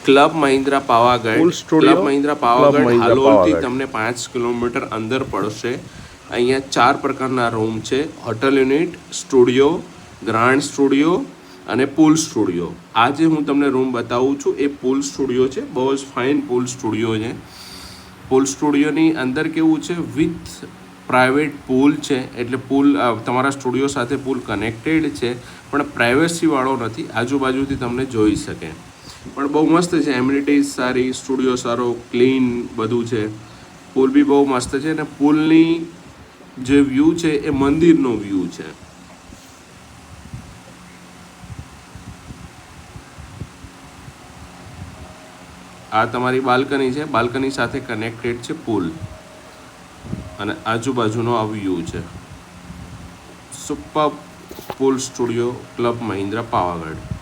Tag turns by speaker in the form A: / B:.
A: Club Mahindra Pavagadh,
B: Pool Studio,
A: club Mahindra
B: Club
A: Pavagadh
B: Mahindra
A: હાલોલથી
B: પાવાગઢ.
A: તમને 5 kilometre અંદર પડશે. અહીંયા 4 પ્રકારના રૂમ છે: hotel unit, studio, grand studio અને પૂલ સ્ટુડિયો. આ જે હું તમને રૂમ બતાવું છું એ પૂલ સ્ટુડિયો છે. બહુ જ ફાઇન પૂલ સ્ટુડિયો છે. પૂલ સ્ટુડિયોની અંદર કેવું છે, વિથ પ્રાઇવેટ પૂલ છે, એટલે પૂલ તમારા સ્ટુડિયો સાથે પૂલ કનેક્ટેડ છે, પણ પ્રાઇવસીવાળો નથી, આજુબાજુથી તમને જોઈ શકે. પણ બહુ મસ્ત છે, એમ્યુનિટીઝ સારી, સ્ટુડિયો સારો, ક્લીન બધું છે. પૂલ બી બહુ મસ્ત છે અને પૂલની જે વ્યૂ છે એ મંદિરનો વ્યૂ છે. આ તમારી બાલ્કની છે, બાલ્કની સાથે કનેક્ટેડ છે પૂલ અને આજુબાજુનો આ વ્યૂ છે. સુપર પૂલ સ્ટુડિયો, ક્લબ મહિન્દ્રા પાવાગઢ.